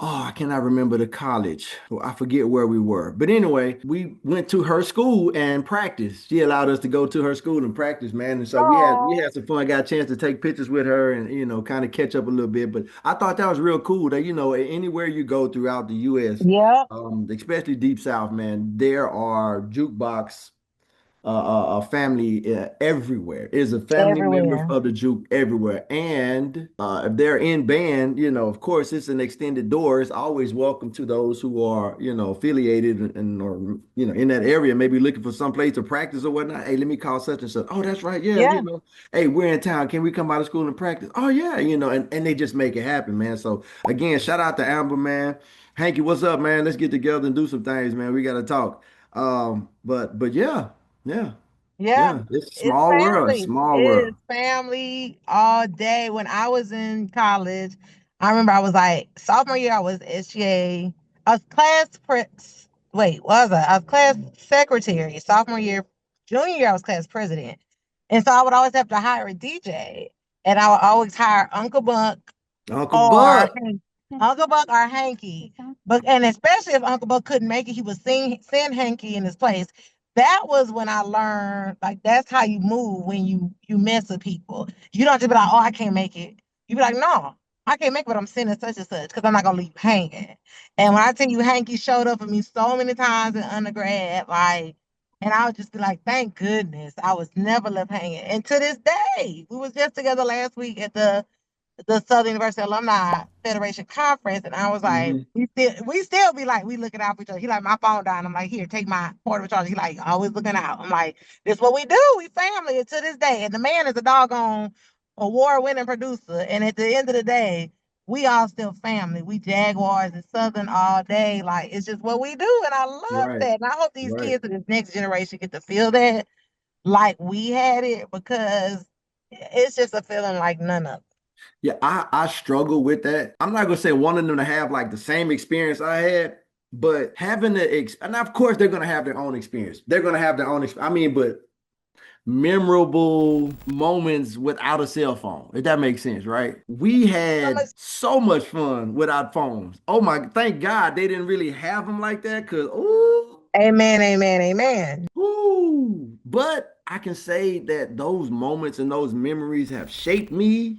Oh, I cannot remember the college. Well, I forget where we were. But anyway, we went to her school and practiced. She allowed us to go to her school and practice, man. And so we Oh, had some fun. Got a chance to take pictures with her and kind of catch up a little bit. But I thought that was real cool that anywhere you go throughout the US, yep, especially Deep South, man, there are jukebox a family everywhere. Is a family member everywhere. of the juke everywhere. And if they're in band, of course, it's an extended door. It's always welcome to those who are, affiliated and or in that area, maybe looking for some place to practice or whatnot. Hey, let me call such and such. Oh, that's right. Yeah, Yeah, hey, we're in town. Can we come out of school and practice? Oh, yeah, and they just make it happen, man. So again, shout out to Amber, man. Hanky, what's up, man? Let's get together and do some things, man. We gotta talk. But yeah. Yeah. yeah. Yeah. It's a It's small world. family. It Small is world. family all day. When I was in college, I remember I was like sophomore year, I was SGA. I was wait, what was I? I was class secretary. Sophomore year, junior year, I was class president. And so I would always have to hire a DJ. And I would always hire Uncle Buck Uncle or Buck. Uncle Buck or Hanky. But and especially if Uncle Buck couldn't make it, he would send Hanky in his place. That was when I learned like that's how you move when you mess with people. You don't just be like, oh, I can't make it. You be like, no, I can't make it, but I'm sending such and such because I'm not gonna leave you hanging. And when I tell you Hanky showed up for me so many times in undergrad, like, and I would just be like, thank goodness I was never left hanging. And to this day, we was just together last week at the Southern University Alumni Federation conference, and I was like, Hmm. we still be like, we looking out for each other. He like, my phone down. I'm like, here, take my portable charger. He like, always looking out. I'm like, this what we do. We family and to this day. And the man is a doggone award-winning producer. And at the end of the day, we all still family. We Jaguars and Southern all day. Like it's just what we do. And I love Right. that. And I hope these Right. kids of this next generation get to feel that like we had it because it's just a feeling like none of. Yeah, I struggle with that. I'm not gonna say wanting them to have like the same experience I had, but having and of course they're gonna have their own experience. They're gonna have their own I mean, but memorable moments without a cell phone, if that makes sense, right? We So had much. so much fun without phones. Oh my, thank God they didn't really have them like that, because oh. Amen, amen, amen. Woo. But I can say that those moments and those memories have shaped me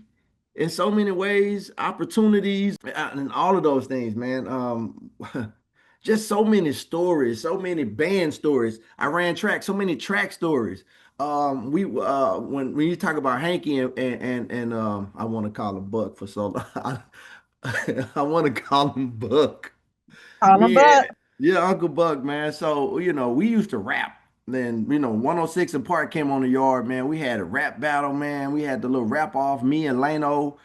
in so many ways, opportunities, and all of those things, man. Just so many stories, so many band stories. I ran track, so many track stories. We when you talk about Hanky and I want to call him Buck for so long. I want to call him Buck. All Yeah, about. yeah, Uncle Buck, man. So, we used to rap. Then, 106 and Park came on the yard, man. We had a rap battle, man. We had the little rap off, me and Lano.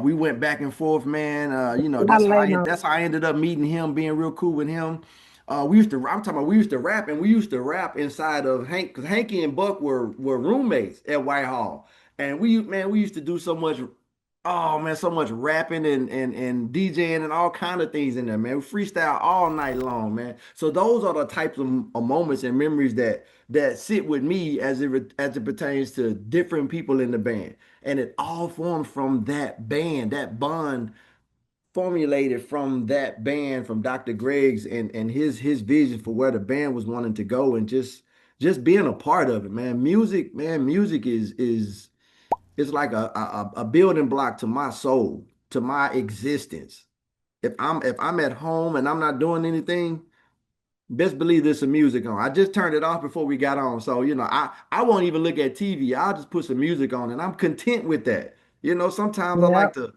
We went back and forth, man. I lay no. that's how I ended up meeting him, being real cool with him. We used to, I'm talking about we used to rap, and we used to rap inside of Hank, because Hanky and Buck were roommates at Whitehall. And we used to do so much. Oh man, so much rapping and DJing and all kind of things in there, man. We freestyle all night long, man. So those are the types of moments and memories that sit with me as it pertains to different people in the band. And it all formed from that band, that bond formulated from that band, from Dr. Greg's and his vision for where the band was wanting to go, and just being a part of it, man. Music, man, music is it's like a building block to my soul, to my existence. If I'm at home and I'm not doing anything, best believe there's some music on. I just turned it off before we got on. So, I won't even look at TV. I'll just put some music on and I'm content with that. Sometimes I like Yep.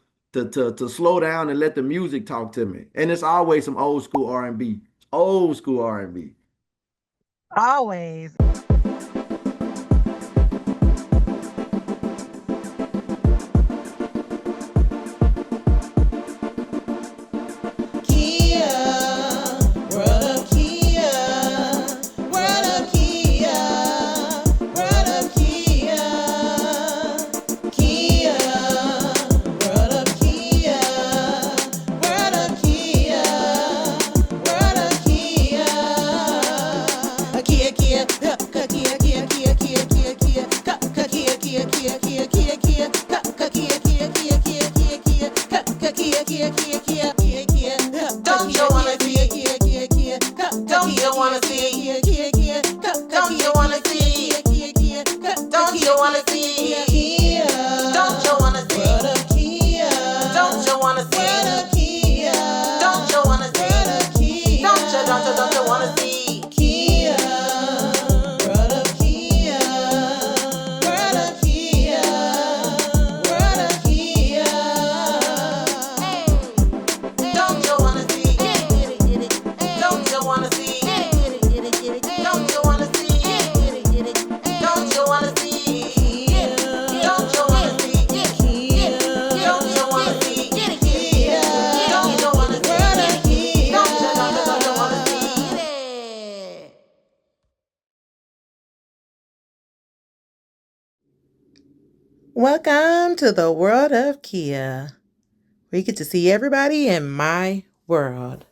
to slow down and let the music talk to me. And it's always some old school R&B. Old school R&B. Always. Kia, world of Kia, world of Kia, world of Kia, Kia, world of Kia, world of Kia, world of Kia, Kia, Kia, Welcome to the world of Kia. We get to see everybody in my world.